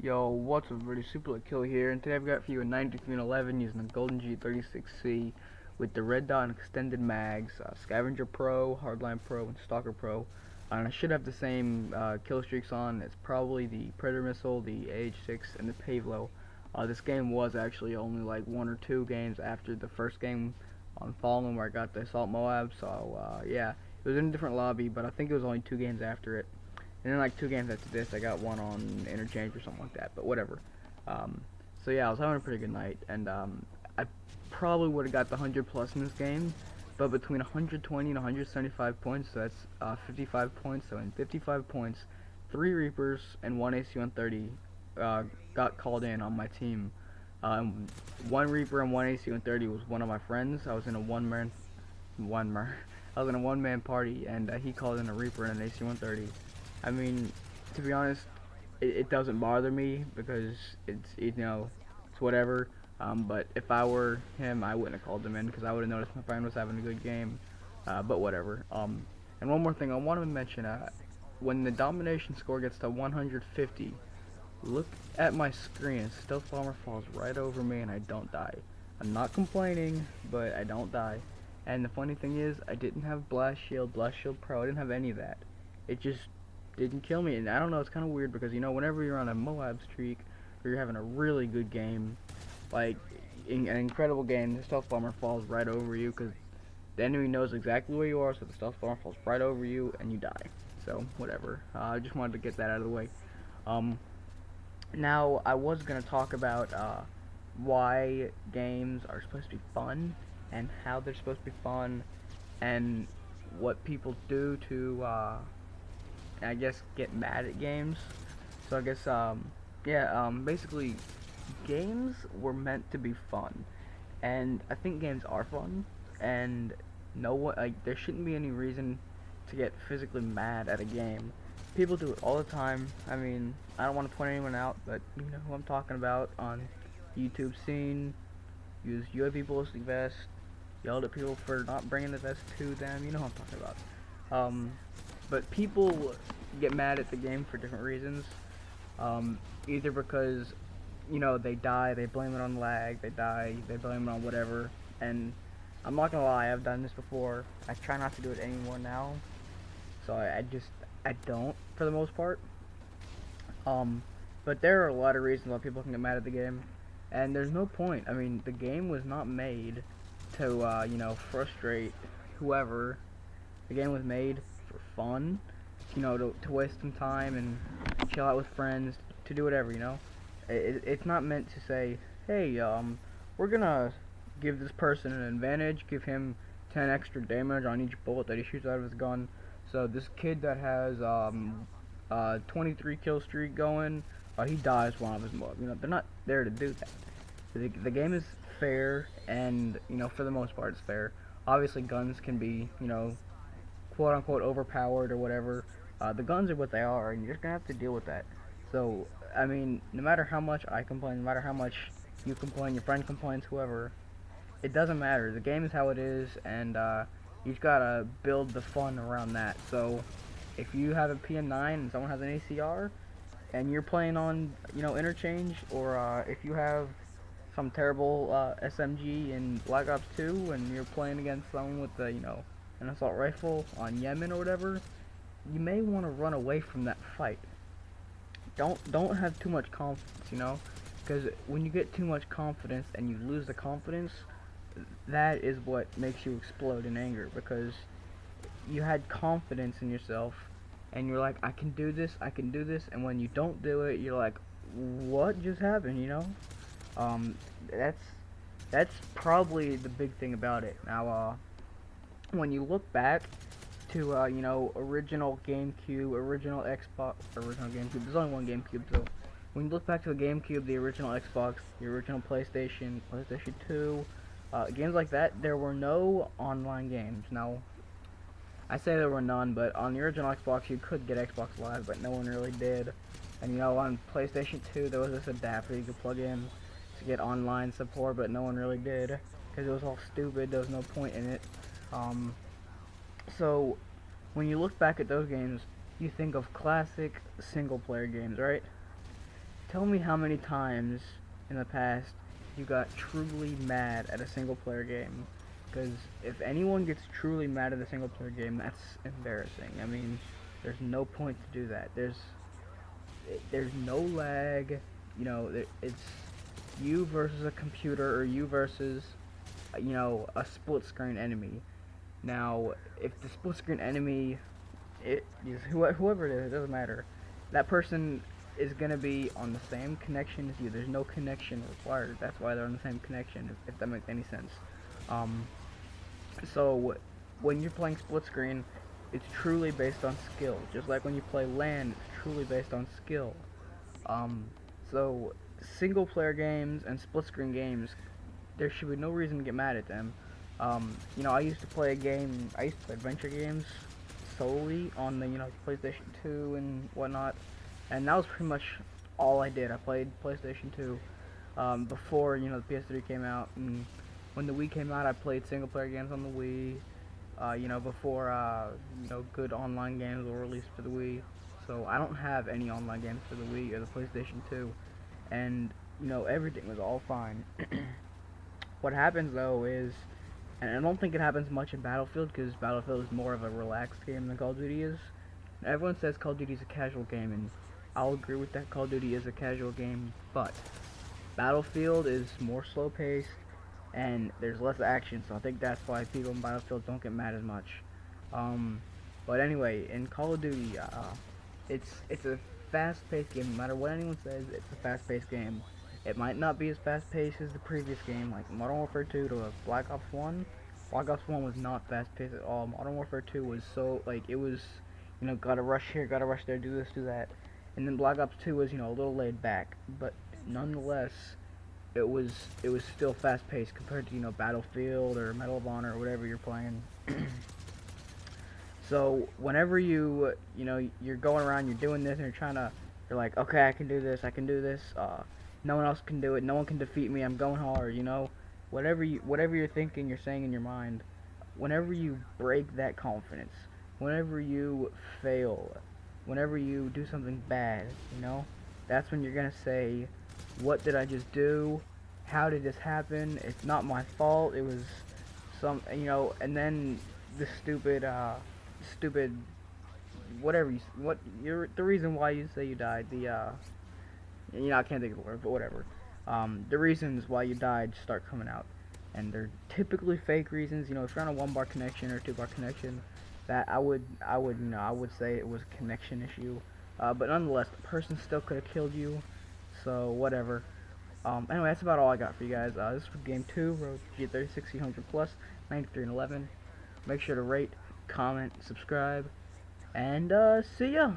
Yo, what's up, everybody? Super Kill here, and today I've got for you a 9311 using a golden G36C with the red dot and extended mags, Scavenger Pro, Hardline Pro, and Stalker Pro. And I should have the same kill streaks on. It's probably the Predator Missile, the AH-6, and the Pavlo. This game was actually only like one or two games after the first game on Fallen where I got the Assault Moab, so yeah, it was in a different lobby, but I think it was only two games after it. And then like two games after this, I got one on interchange or something like that. But whatever. Um, so yeah, I was having a pretty good night, and I probably would have got the 100+ in this game. But between 120 and 175 points, so that's 55 points. So in 55 points, 3 Reapers and 1 AC-130 got called in on my team. 1 Reaper and 1 AC-130 was one of my friends. I was in a I was in a one-man party, and he called in a Reaper and an AC-130. I mean, to be honest, it doesn't bother me because it's whatever. But if I were him, I wouldn't have called him in because I would have noticed my friend was having a good game. But whatever. And one more thing I want to mention: when the domination score gets to 150, look at my screen. Stealth bomber falls right over me, and I don't die. I'm not complaining, but I don't die. And the funny thing is, I didn't have Blast Shield Pro. I didn't have any of that. It just didn't kill me, and I don't know, it's kind of weird because, whenever you're on a Moab streak or you're having a really good game, like in an incredible game, the stealth bomber falls right over you because the enemy knows exactly where you are, so the stealth bomber falls right over you and you die. So whatever. I just wanted to get that out of the way. Um, Now I was gonna talk about why games are supposed to be fun and how they're supposed to be fun and what people do to I guess get mad at games. So I guess yeah, basically games were meant to be fun, and I think games are fun, and no one, like, there shouldn't be any reason to get physically mad at a game. People do it all the time. I mean, I don't want to point anyone out, but you know who I'm talking about on YouTube scene. Use UAV ballistic vest, yelled at people for not bringing the vest to them. You know what I'm talking about. Um, but people get mad at the game for different reasons. Either because, they die, they blame it on lag, they die, they blame it on whatever. And I'm not gonna lie, I've done this before. I try not to do it anymore now. So I don't, for the most part. But there are a lot of reasons why people can get mad at the game. And there's no point. I mean, the game was not made to, frustrate whoever. The game was made for fun, to waste some time and chill out with friends, to do whatever. It's not meant to say, hey, we're gonna give this person an advantage, give him 10 extra damage on each bullet that he shoots out of his gun. So this kid that has 23 kill streak going, he dies one of his mob. They're not there to do that. The game is fair, and for the most part, it's fair. Obviously, guns can be quote unquote overpowered or whatever. The guns are what they are, and you're just gonna have to deal with that. So, I mean, no matter how much I complain, no matter how much you complain, your friend complains, whoever, it doesn't matter. The game is how it is, and you've gotta build the fun around that. So, if you have a PM9 and someone has an ACR, and you're playing on, interchange, or if you have some terrible SMG in Black Ops 2, and you're playing against someone with an assault rifle on Yemen or whatever, you may want to run away from that fight. Don't have too much confidence, because when you get too much confidence and you lose the confidence, that is what makes you explode in anger, because you had confidence in yourself and you're like, I can do this, and when you don't do it, you're like, what just happened? That's probably the big thing about it. Now, when you look back to original GameCube, original Xbox, original GameCube. There's only one GameCube, so when you look back to the GameCube, the original Xbox, the original PlayStation, PlayStation 2, games like that, there were no online games. Now, I say there were none, but on the original Xbox, you could get Xbox Live, but no one really did. And on PlayStation 2, there was this adapter you could plug in to get online support, but no one really did because it was all stupid. There was no point in it. So when you look back at those games, you think of classic single-player games, right? Tell me how many times in the past you got truly mad at a single player game. Because if anyone gets truly mad at a single player game, that's embarrassing. I mean, there's no point to do that. There's no lag. You know, it's you versus a computer or you versus a split screen enemy. Now, if the split screen enemy, it is whoever it is, it doesn't matter. That person is gonna be on the same connection as you. There's no connection required. That's why they're on the same connection. If that makes any sense. Um, so when you're playing split screen, it's truly based on skill. Just like when you play LAN, it's truly based on skill. Um, so single player games and split screen games, there should be no reason to get mad at them. I used to play adventure games solely on the, PlayStation 2 and whatnot, and that was pretty much all I did. I played PlayStation 2 before, the PS3 came out, and when the Wii came out, I played single player games on the Wii, before, good online games were released for the Wii. So I don't have any online games for the Wii or the PlayStation 2, and, everything was all fine. What happens though is, and I don't think it happens much in Battlefield because Battlefield is more of a relaxed game than Call of Duty is. Everyone says Call of Duty is a casual game, and I'll agree with that. Call of Duty is a casual game, but Battlefield is more slow paced and there's less action, so I think that's why people in Battlefield don't get mad as much. But anyway, in Call of Duty, it's a fast paced game. No matter what anyone says, it's a fast paced game. It might not be as fast paced as the previous game, like Modern Warfare 2 to Black Ops 1. Black Ops 1 was not fast paced at all. Modern Warfare 2 was so, like, it was, gotta rush here, gotta rush there, do this, do that. And then Black Ops 2 was, a little laid back. But nonetheless, it was still fast paced compared to, Battlefield or Medal of Honor or whatever you're playing. So whenever you're going around, you're doing this, and you're like, okay, I can do this, no one else can do it, no one can defeat me, I'm going hard, whatever you're thinking, you're saying in your mind, whenever you break that confidence, whenever you fail, whenever you do something bad, that's when you're gonna say, what did I just do? How did this happen? It's not my fault. It was and then the stupid, the reason why you say you died, I can't think of the word, but whatever. The reasons why you died start coming out, and they're typically fake reasons. If you're on a 1-bar connection or a 2-bar connection, that I would say it was a connection issue. But nonetheless, the person still could have killed you. So whatever. Anyway, that's about all I got for you guys. This is game 2, Road G36C 100 plus, 93 and 11. Make sure to rate, comment, subscribe, and see ya.